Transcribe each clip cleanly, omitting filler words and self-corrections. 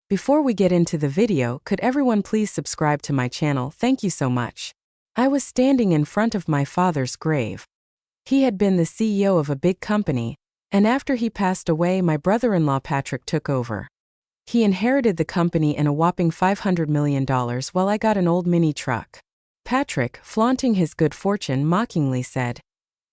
Before we get into the video, could everyone please subscribe to my channel? Thank you so much. I was standing in front of my father's grave. He had been the CEO of a big company, and after he passed away, my brother-in-law Patrick took over. He inherited the company and a whopping $500 million while I got an old mini truck. Patrick, flaunting his good fortune, mockingly said,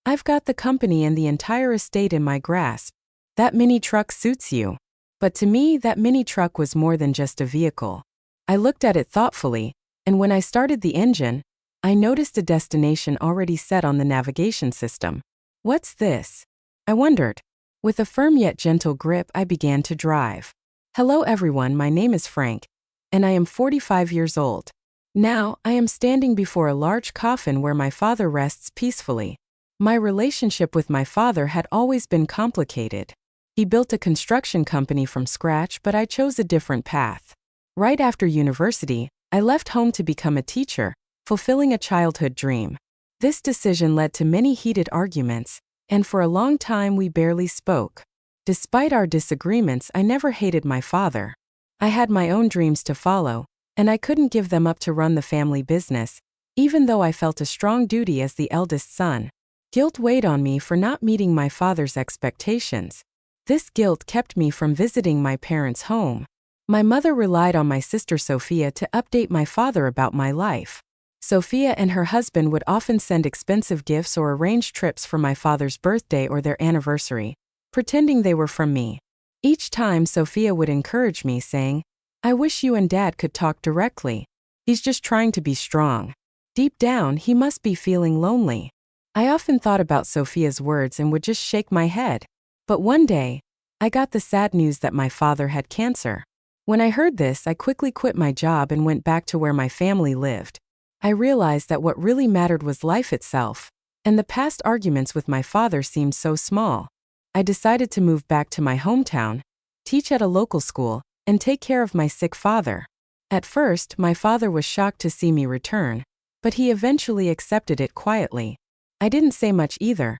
"I've got the company and the entire estate in my grasp. That mini truck suits you." But to me, that mini truck was more than just a vehicle. I looked at it thoughtfully, and when I started the engine, I noticed a destination already set on the navigation system. "What's this?" I wondered. With a firm yet gentle grip, I began to drive. "Hello everyone, my name is Frank, and I am 45 years old. Now, I am standing before a large coffin where my father rests peacefully. My relationship with my father had always been complicated. He built a construction company from scratch, but I chose a different path. Right after university, I left home to become a teacher, fulfilling a childhood dream. This decision led to many heated arguments, and for a long time we barely spoke. Despite our disagreements, I never hated my father. I had my own dreams to follow, and I couldn't give them up to run the family business, even though I felt a strong duty as the eldest son. Guilt weighed on me for not meeting my father's expectations. This guilt kept me from visiting my parents' home. My mother relied on my sister Sophia to update my father about my life. Sophia and her husband would often send expensive gifts or arrange trips for my father's birthday or their anniversary, pretending they were from me. Each time Sophia would encourage me, saying, "I wish you and Dad could talk directly. He's just trying to be strong. Deep down, he must be feeling lonely." I often thought about Sophia's words and would just shake my head. But one day, I got the sad news that my father had cancer. When I heard this, I quickly quit my job and went back to where my family lived. I realized that what really mattered was life itself, and the past arguments with my father seemed so small. I decided to move back to my hometown, teach at a local school, and take care of my sick father. At first, my father was shocked to see me return, but he eventually accepted it quietly. I didn't say much either.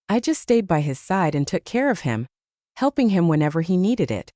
I just stayed by his side and took care of him, helping him whenever he needed it.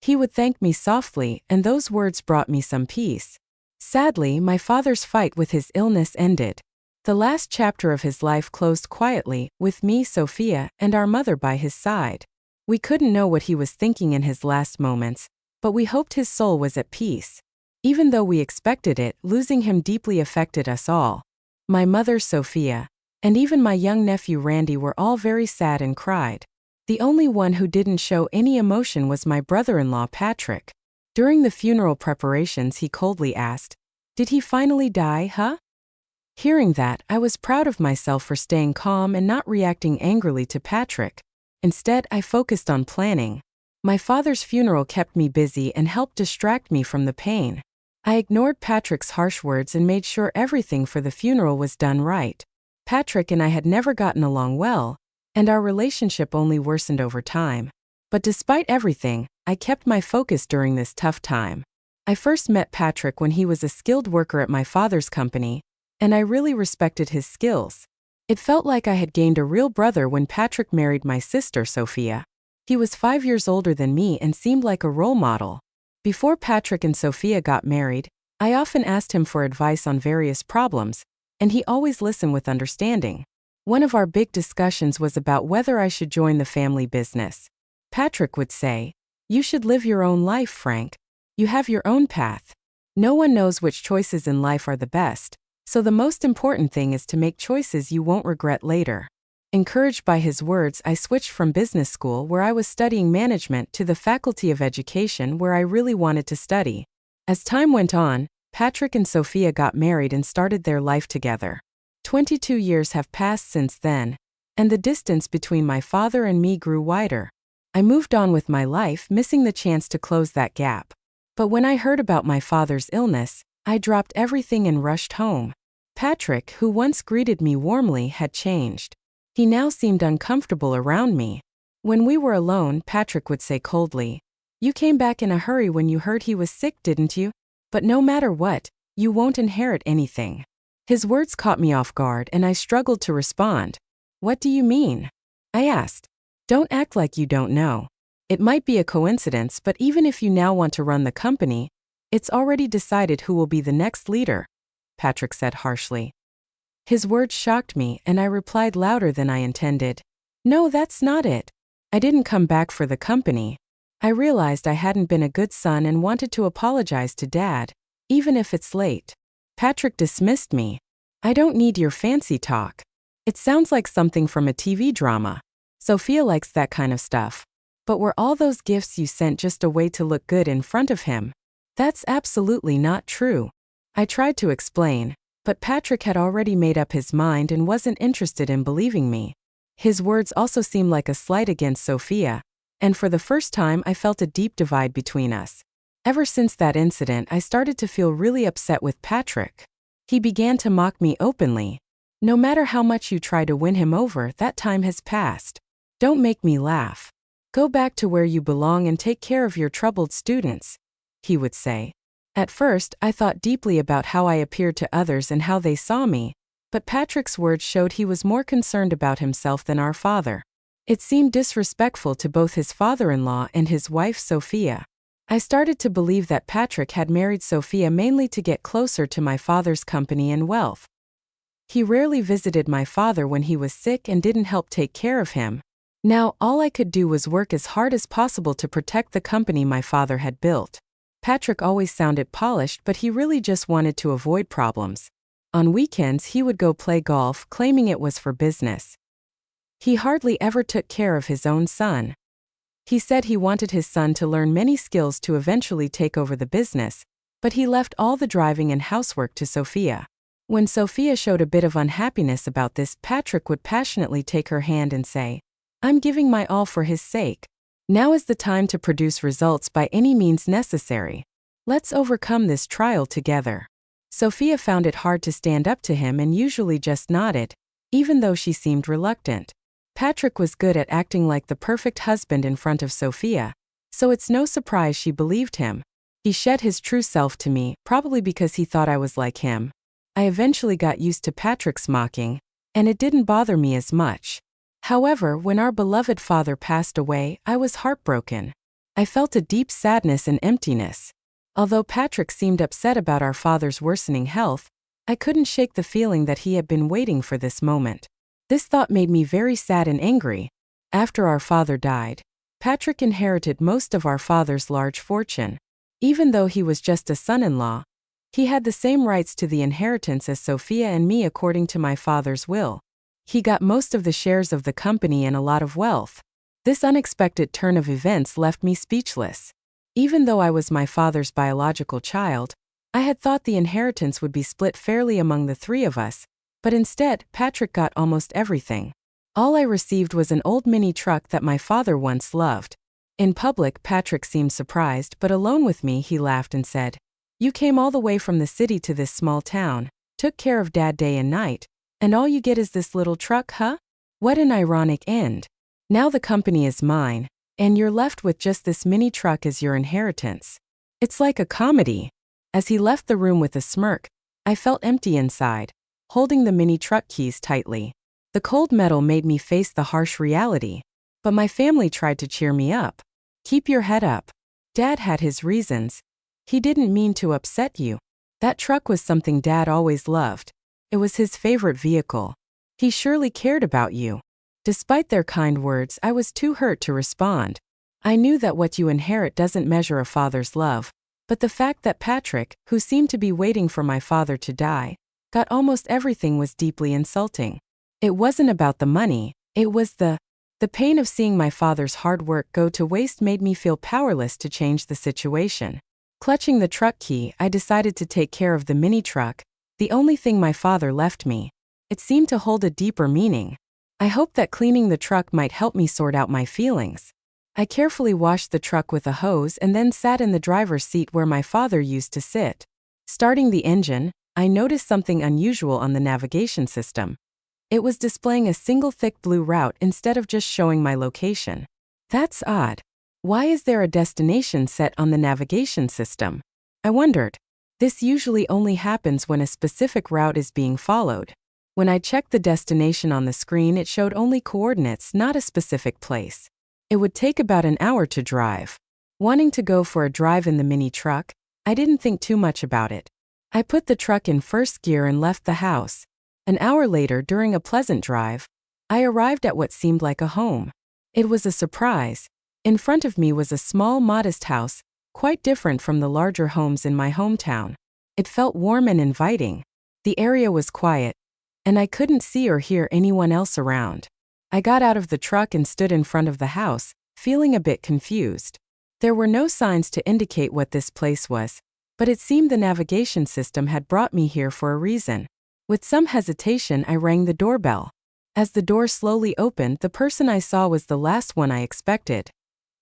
He would thank me softly, and those words brought me some peace. Sadly, my father's fight with his illness ended. The last chapter of his life closed quietly, with me, Sophia, and our mother by his side. We couldn't know what he was thinking in his last moments, but we hoped his soul was at peace. Even though we expected it, losing him deeply affected us all. My mother, Sophia, and even my young nephew Randy were all very sad and cried. The only one who didn't show any emotion was my brother-in-law Patrick. During the funeral preparations, he coldly asked, "Did he finally die, huh?" Hearing that, I was proud of myself for staying calm and not reacting angrily to Patrick. Instead, I focused on planning. My father's funeral kept me busy and helped distract me from the pain. I ignored Patrick's harsh words and made sure everything for the funeral was done right. Patrick and I had never gotten along well, and our relationship only worsened over time. But despite everything, I kept my focus during this tough time. I first met Patrick when he was a skilled worker at my father's company, and I really respected his skills. It felt like I had gained a real brother when Patrick married my sister Sophia. He was 5 years older than me and seemed like a role model. Before Patrick and Sophia got married, I often asked him for advice on various problems, and he always listened with understanding. One of our big discussions was about whether I should join the family business. Patrick would say, "You should live your own life, Frank. You have your own path. No one knows which choices in life are the best, so the most important thing is to make choices you won't regret later." Encouraged by his words, I switched from business school where I was studying management to the Faculty of Education where I really wanted to study. As time went on, Patrick and Sophia got married and started their life together. 22 years have passed since then, and the distance between my father and me grew wider. I moved on with my life, missing the chance to close that gap. But when I heard about my father's illness, I dropped everything and rushed home. Patrick, who once greeted me warmly, had changed. He now seemed uncomfortable around me. When we were alone, Patrick would say coldly, "You came back in a hurry when you heard he was sick, didn't you? But no matter what, you won't inherit anything." His words caught me off guard and I struggled to respond. "What do you mean?" I asked. "Don't act like you don't know. It might be a coincidence, but even if you now want to run the company, it's already decided who will be the next leader, Patrick said harshly. His words shocked me, and I replied louder than I intended. No, that's not it. I didn't come back for the company. I realized I hadn't been a good son and wanted to apologize to Dad, even if it's late. Patrick dismissed me. I don't need your fancy talk. It sounds like something from a TV drama. Sophia likes that kind of stuff. But were all those gifts you sent just a way to look good in front of him? That's absolutely not true. I tried to explain, but Patrick had already made up his mind and wasn't interested in believing me. His words also seemed like a slight against Sophia, and for the first time I felt a deep divide between us. Ever since that incident, I started to feel really upset with Patrick. He began to mock me openly. No matter how much you try to win him over, that time has passed. Don't make me laugh. Go back to where you belong and take care of your troubled students, he would say. At first, I thought deeply about how I appeared to others and how they saw me, but Patrick's words showed he was more concerned about himself than our father. It seemed disrespectful to both his father-in-law and his wife Sophia. I started to believe that Patrick had married Sophia mainly to get closer to my father's company and wealth. He rarely visited my father when he was sick and didn't help take care of him. Now, all I could do was work as hard as possible to protect the company my father had built. Patrick always sounded polished, but he really just wanted to avoid problems. On weekends, he would go play golf, claiming it was for business. He hardly ever took care of his own son. He said he wanted his son to learn many skills to eventually take over the business, but he left all the driving and housework to Sophia. When Sophia showed a bit of unhappiness about this, Patrick would passionately take her hand and say, I'm giving my all for his sake. Now is the time to produce results by any means necessary. Let's overcome this trial together. Sophia found it hard to stand up to him and usually just nodded, even though she seemed reluctant. Patrick was good at acting like the perfect husband in front of Sophia, so it's no surprise she believed him. He shed his true self to me, probably because he thought I was like him. I eventually got used to Patrick's mocking, and it didn't bother me as much. However, when our beloved father passed away, I was heartbroken. I felt a deep sadness and emptiness. Although Patrick seemed upset about our father's worsening health, I couldn't shake the feeling that he had been waiting for this moment. This thought made me very sad and angry. After our father died, Patrick inherited most of our father's large fortune. Even though he was just a son-in-law, he had the same rights to the inheritance as Sophia and me according to my father's will. He got most of the shares of the company and a lot of wealth. This unexpected turn of events left me speechless. Even though I was my father's biological child, I had thought the inheritance would be split fairly among the three of us, but instead, Patrick got almost everything. All I received was an old mini truck that my father once loved. In public, Patrick seemed surprised, but alone with me, he laughed and said, You came all the way from the city to this small town, took care of Dad day and night, and all you get is this little truck, huh? What an ironic end. Now the company is mine, and you're left with just this mini truck as your inheritance. It's like a comedy. As he left the room with a smirk, I felt empty inside, holding the mini truck keys tightly. The cold metal made me face the harsh reality, but my family tried to cheer me up. Keep your head up. Dad had his reasons. He didn't mean to upset you. That truck was something Dad always loved. It was his favorite vehicle. He surely cared about you. Despite their kind words, I was too hurt to respond. I knew that what you inherit doesn't measure a father's love, but the fact that Patrick, who seemed to be waiting for my father to die, got almost everything was deeply insulting. It wasn't about the money, it was the pain of seeing my father's hard work go to waste made me feel powerless to change the situation. Clutching the truck key, I decided to take care of the mini truck, the only thing my father left me. It seemed to hold a deeper meaning. I hoped that cleaning the truck might help me sort out my feelings. I carefully washed the truck with a hose and then sat in the driver's seat where my father used to sit. Starting the engine, I noticed something unusual on the navigation system. It was displaying a single thick blue route instead of just showing my location. That's odd. Why is there a destination set on the navigation system? I wondered. This usually only happens when a specific route is being followed. When I checked the destination on the screen, it showed only coordinates, not a specific place. It would take about an hour to drive. Wanting to go for a drive in the mini truck, I didn't think too much about it. I put the truck in first gear and left the house. An hour later, during a pleasant drive, I arrived at what seemed like a home. It was a surprise. In front of me was a small, modest house, quite different from the larger homes in my hometown. It felt warm and inviting. The area was quiet, and I couldn't see or hear anyone else around. I got out of the truck and stood in front of the house, feeling a bit confused. There were no signs to indicate what this place was, but it seemed the navigation system had brought me here for a reason. With some hesitation, I rang the doorbell. As the door slowly opened, the person I saw was the last one I expected.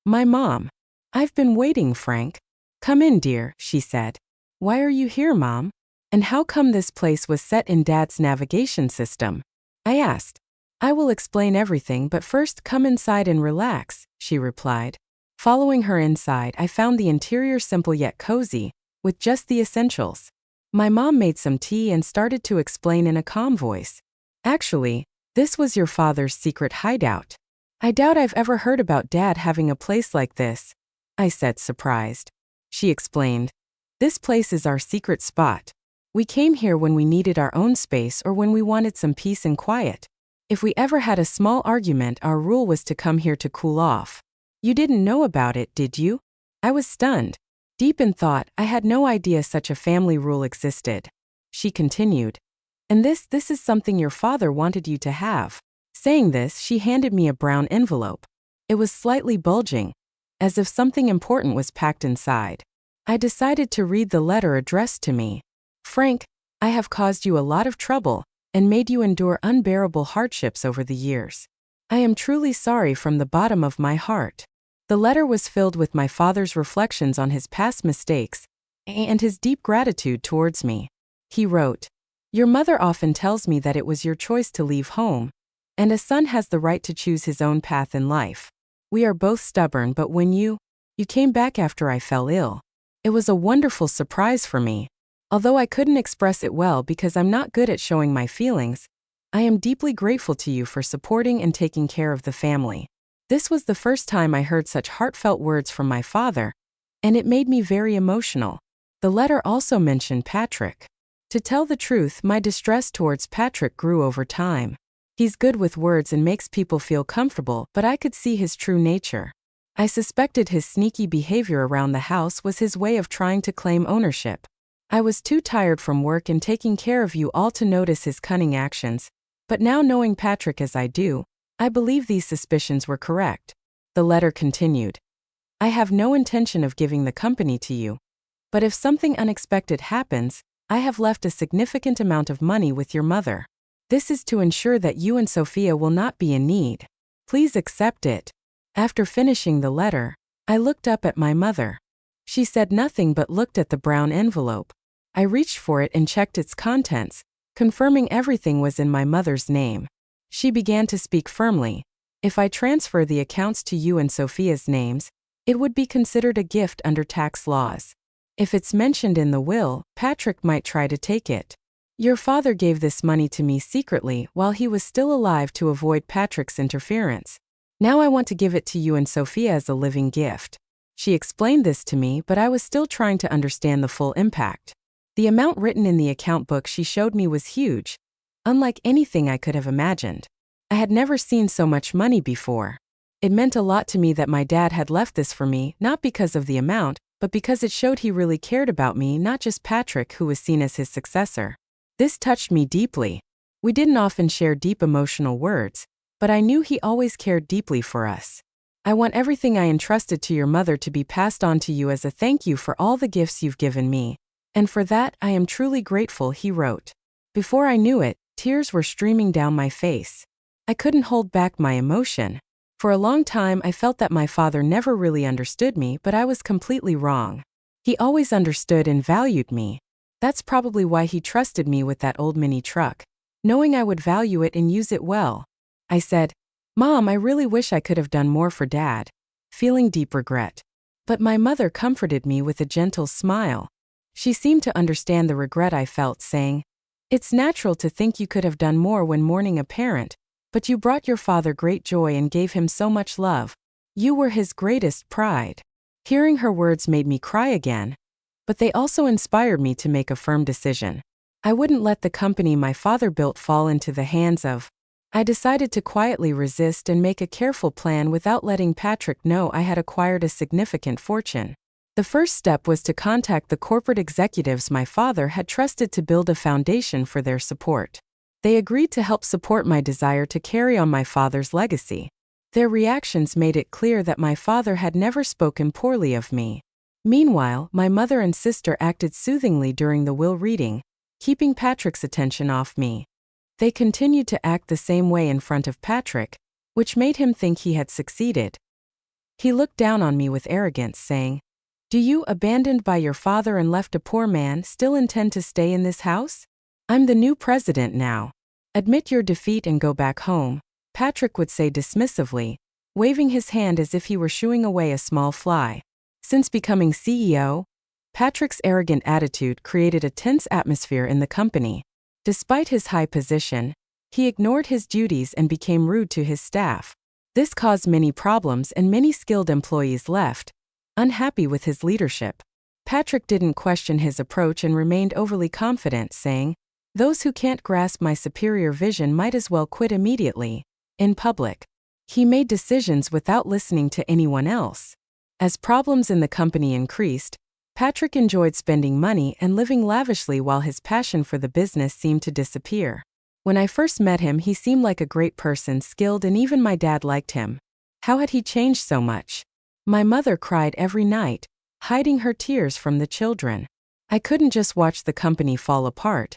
My mom. "I've been waiting, Frank. Come in, dear," she said. "Why are you here, Mom? And how come this place was set in Dad's navigation system?" I asked. "I will explain everything, but first come inside and relax," she replied. Following her inside, I found the interior simple yet cozy, with just the essentials. My mom made some tea and started to explain in a calm voice. "Actually, this was your father's secret hideout. I doubt I've ever heard about Dad having a place like this," I said, surprised. She explained, "This place is our secret spot. We came here when we needed our own space or when we wanted some peace and quiet. If we ever had a small argument, our rule was to come here to cool off. You didn't know about it, did you?" I was stunned. Deep in thought, I had no idea such a family rule existed. She continued, "And this is something your father wanted you to have." Saying this, she handed me a brown envelope. It was slightly bulging, as if something important was packed inside. I decided to read the letter addressed to me. "Frank, I have caused you a lot of trouble and made you endure unbearable hardships over the years. I am truly sorry from the bottom of my heart." The letter was filled with my father's reflections on his past mistakes and his deep gratitude towards me. He wrote, "Your mother often tells me that it was your choice to leave home, and a son has the right to choose his own path in life. We are both stubborn, but when you came back after I fell ill, it was a wonderful surprise for me. Although I couldn't express it well because I'm not good at showing my feelings, I am deeply grateful to you for supporting and taking care of the family." This was the first time I heard such heartfelt words from my father, and it made me very emotional. The letter also mentioned Patrick. To tell the truth, my distress towards Patrick grew over time. He's good with words and makes people feel comfortable, but I could see his true nature. I suspected his sneaky behavior around the house was his way of trying to claim ownership. I was too tired from work and taking care of you all to notice his cunning actions, but now knowing Patrick as I do, I believe these suspicions were correct. The letter continued, "I have no intention of giving the company to you, but if something unexpected happens, I have left a significant amount of money with your mother. This is to ensure that you and Sophia will not be in need. Please accept it." After finishing the letter, I looked up at my mother. She said nothing but looked at the brown envelope. I reached for it and checked its contents, confirming everything was in my mother's name. She began to speak firmly. "If I transfer the accounts to you and Sophia's names, it would be considered a gift under tax laws. If it's mentioned in the will, Patrick might try to take it. Your father gave this money to me secretly while he was still alive to avoid Patrick's interference. Now I want to give it to you and Sophia as a living gift." She explained this to me, but I was still trying to understand the full impact. The amount written in the account book she showed me was huge, unlike anything I could have imagined. I had never seen so much money before. It meant a lot to me that my dad had left this for me, not because of the amount, but because it showed he really cared about me, not just Patrick, who was seen as his successor. This touched me deeply. We didn't often share deep emotional words, but I knew he always cared deeply for us. "I want everything I entrusted to your mother to be passed on to you as a thank you for all the gifts you've given me, and for that I am truly grateful," he wrote. Before I knew it, tears were streaming down my face. I couldn't hold back my emotion. For a long time I felt that my father never really understood me, but I was completely wrong. He always understood and valued me. That's probably why he trusted me with that old mini truck, knowing I would value it and use it well. I said, "Mom, I really wish I could have done more for Dad," feeling deep regret. But my mother comforted me with a gentle smile. She seemed to understand the regret I felt, saying, "It's natural to think you could have done more when mourning a parent, but you brought your father great joy and gave him so much love. You were his greatest pride. Hearing her words made me cry again, but they also inspired me to make a firm decision. I wouldn't let the company my father built fall into the hands of. I decided to quietly resist and make a careful plan without letting Patrick know I had acquired a significant fortune. The first step was to contact the corporate executives my father had trusted to build a foundation for their support. They agreed to help support my desire to carry on my father's legacy. Their reactions made it clear that my father had never spoken poorly of me. Meanwhile, my mother and sister acted soothingly during the will reading, keeping Patrick's attention off me. They continued to act the same way in front of Patrick, which made him think he had succeeded. He looked down on me with arrogance, saying, "Do you, abandoned by your father and left a poor man, still intend to stay in this house? I'm the new president now. Admit your defeat and go back home," Patrick would say dismissively, waving his hand as if he were shooing away a small fly. Since becoming CEO, Patrick's arrogant attitude created a tense atmosphere in the company. Despite his high position, he ignored his duties and became rude to his staff. This caused many problems and many skilled employees left, unhappy with his leadership. Patrick didn't question his approach and remained overly confident, saying, "Those who can't grasp my superior vision might as well quit immediately." In public, he made decisions without listening to anyone else. As problems in the company increased, Patrick enjoyed spending money and living lavishly while his passion for the business seemed to disappear. When I first met him, he seemed like a great person, skilled, and even my dad liked him. How had he changed so much? My mother cried every night, hiding her tears from the children. I couldn't just watch the company fall apart.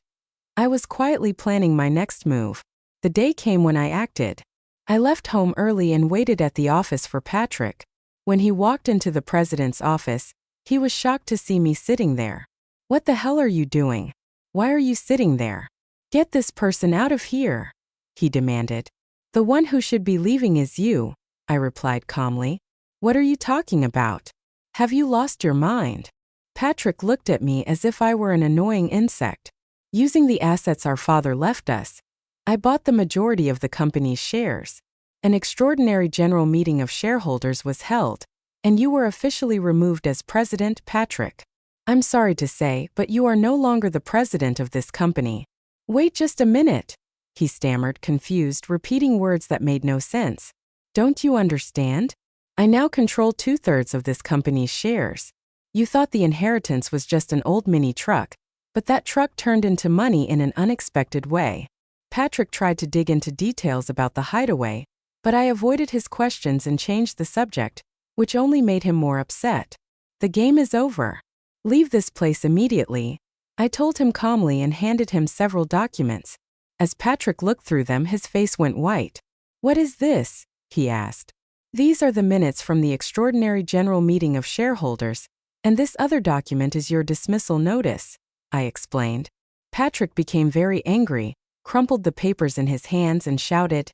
I was quietly planning my next move. The day came when I acted. I left home early and waited at the office for Patrick. When he walked into the president's office, he was shocked to see me sitting there. "What the hell are you doing? Why are you sitting there? Get this person out of here," he demanded. "The one who should be leaving is you," I replied calmly. "What are you talking about? Have you lost your mind?" Patrick looked at me as if I were an annoying insect. Using the assets our father left us, I bought the majority of the company's shares. An extraordinary general meeting of shareholders was held, and you were officially removed as president, Patrick. "I'm sorry to say, but you are no longer the president of this company." "Wait just a minute," he stammered, confused, repeating words that made no sense. "Don't you understand? I now control 2/3 of this company's shares. You thought the inheritance was just an old mini truck, but that truck turned into money in an unexpected way." Patrick tried to dig into details about the hideaway, but I avoided his questions and changed the subject, which only made him more upset. "The game is over. Leave this place immediately," I told him calmly and handed him several documents. As Patrick looked through them, his face went white. "What is this?" he asked. "These are the minutes from the extraordinary general meeting of shareholders, and this other document is your dismissal notice," I explained. Patrick became very angry, crumpled the papers in his hands and shouted,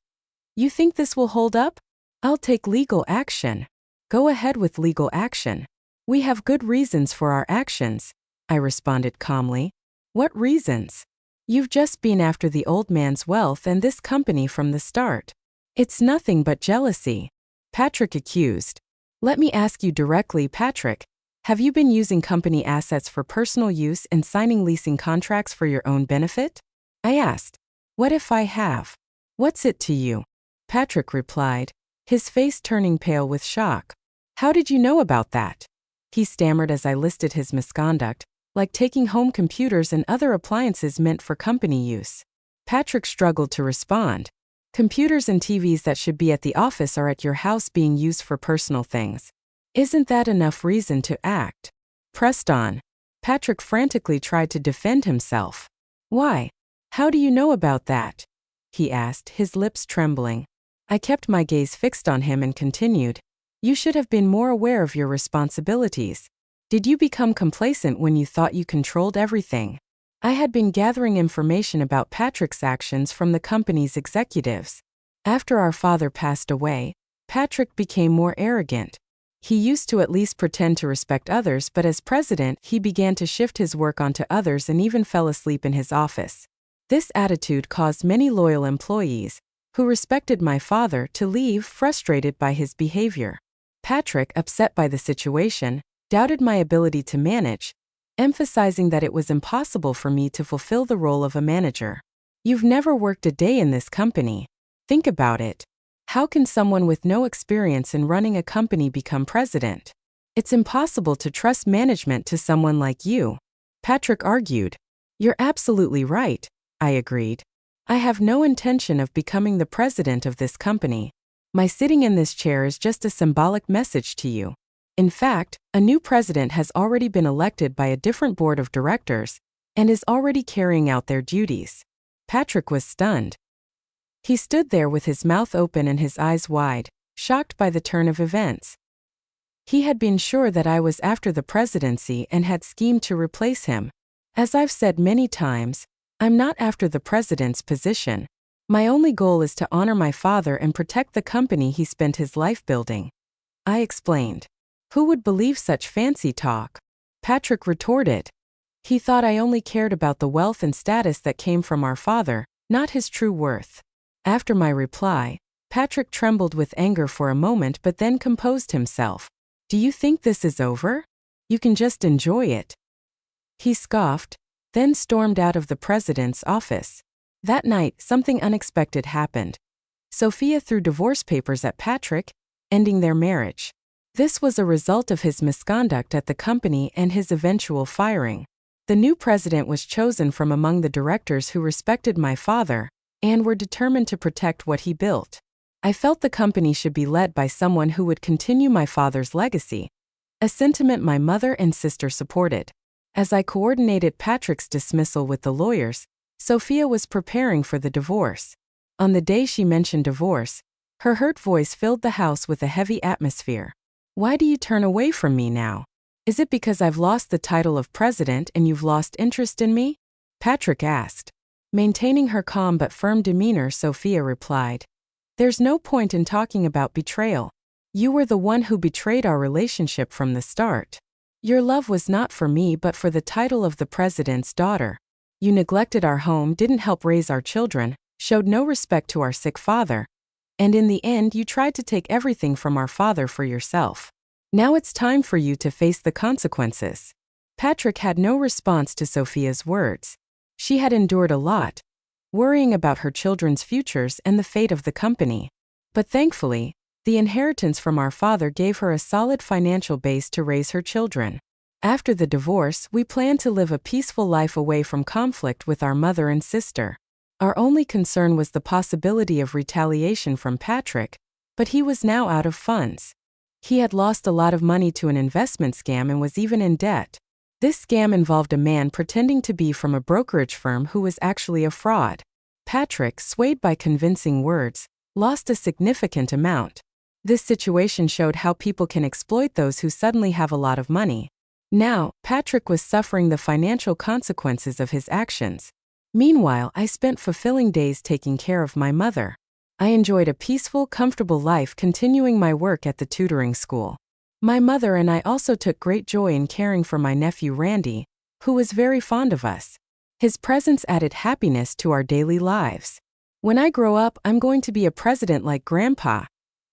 "You think this will hold up? I'll take legal action." "Go ahead with legal action. We have good reasons for our actions," I responded calmly. "What reasons? You've just been after the old man's wealth and this company from the start. It's nothing but jealousy," Patrick accused. "Let me ask you directly, Patrick. Have you been using company assets for personal use and signing leasing contracts for your own benefit?" I asked. "What if I have? What's it to you?" Patrick replied, his face turning pale with shock. "How did you know about that?" he stammered as I listed his misconduct, like taking home computers and other appliances meant for company use. Patrick struggled to respond. "Computers and TVs that should be at the office are at your house being used for personal things. Isn't that enough reason to act?" Pressed on, Patrick frantically tried to defend himself. "Why? How do you know about that?" he asked, his lips trembling. I kept my gaze fixed on him and continued, "You should have been more aware of your responsibilities. Did you become complacent when you thought you controlled everything?" I had been gathering information about Patrick's actions from the company's executives. After our father passed away, Patrick became more arrogant. He used to at least pretend to respect others, but as president, he began to shift his work onto others and even fell asleep in his office. This attitude caused many loyal employees, who respected my father, to leave frustrated by his behavior. Patrick, upset by the situation, doubted my ability to manage, emphasizing that it was impossible for me to fulfill the role of a manager. You've never worked a day in this company. Think about it. How can someone with no experience in running a company become president? It's impossible to trust management to someone like you, Patrick argued. You're absolutely right, I agreed. I have no intention of becoming the president of this company. My sitting in this chair is just a symbolic message to you. In fact, a new president has already been elected by a different board of directors and is already carrying out their duties. Patrick was stunned. He stood there with his mouth open and his eyes wide, shocked by the turn of events. He had been sure that I was after the presidency and had schemed to replace him. As I've said many times, I'm not after the president's position. My only goal is to honor my father and protect the company he spent his life building. I explained. Who would believe such fancy talk? Patrick retorted. He thought I only cared about the wealth and status that came from our father, not his true worth. After my reply, Patrick trembled with anger for a moment but then composed himself. Do you think this is over? You can just enjoy it. He scoffed, then stormed out of the president's office. That night, something unexpected happened. Sophia threw divorce papers at Patrick, ending their marriage. This was a result of his misconduct at the company and his eventual firing. The new president was chosen from among the directors who respected my father and were determined to protect what he built. I felt the company should be led by someone who would continue my father's legacy, a sentiment my mother and sister supported. As I coordinated Patrick's dismissal with the lawyers, Sophia was preparing for the divorce. On the day she mentioned divorce, her hurt voice filled the house with a heavy atmosphere. Why do you turn away from me now? Is it because I've lost the title of president and you've lost interest in me? Patrick asked. Maintaining her calm but firm demeanor, Sophia replied. There's no point in talking about betrayal. You were the one who betrayed our relationship from the start. Your love was not for me but for the title of the president's daughter. You neglected our home, didn't help raise our children, showed no respect to our sick father, and in the end you tried to take everything from our father for yourself. Now it's time for you to face the consequences. Patrick had no response to Sophia's words. She had endured a lot, worrying about her children's futures and the fate of the company. But thankfully, the inheritance from our father gave her a solid financial base to raise her children. After the divorce, we planned to live a peaceful life away from conflict with our mother and sister. Our only concern was the possibility of retaliation from Patrick, but he was now out of funds. He had lost a lot of money to an investment scam and was even in debt. This scam involved a man pretending to be from a brokerage firm who was actually a fraud. Patrick, swayed by convincing words, lost a significant amount. This situation showed how people can exploit those who suddenly have a lot of money. Now, Patrick was suffering the financial consequences of his actions. Meanwhile, I spent fulfilling days taking care of my mother. I enjoyed a peaceful, comfortable life continuing my work at the tutoring school. My mother and I also took great joy in caring for my nephew Randy, who was very fond of us. His presence added happiness to our daily lives. When I grow up, I'm going to be a president like Grandpa,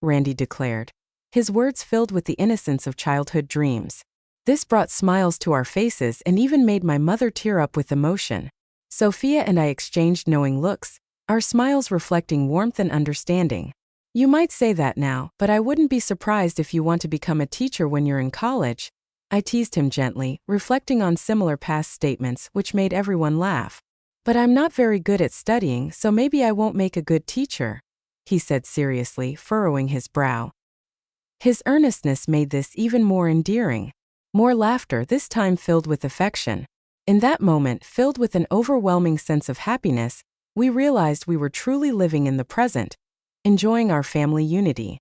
Randy declared, his words filled with the innocence of childhood dreams. This brought smiles to our faces and even made my mother tear up with emotion. Sophia and I exchanged knowing looks, our smiles reflecting warmth and understanding. You might say that now, but I wouldn't be surprised if you want to become a teacher when you're in college. I teased him gently, reflecting on similar past statements which made everyone laugh. But I'm not very good at studying, so maybe I won't make a good teacher, he said seriously, furrowing his brow. His earnestness made this even more endearing. More laughter, this time filled with affection. In that moment, filled with an overwhelming sense of happiness, we realized we were truly living in the present, enjoying our family unity.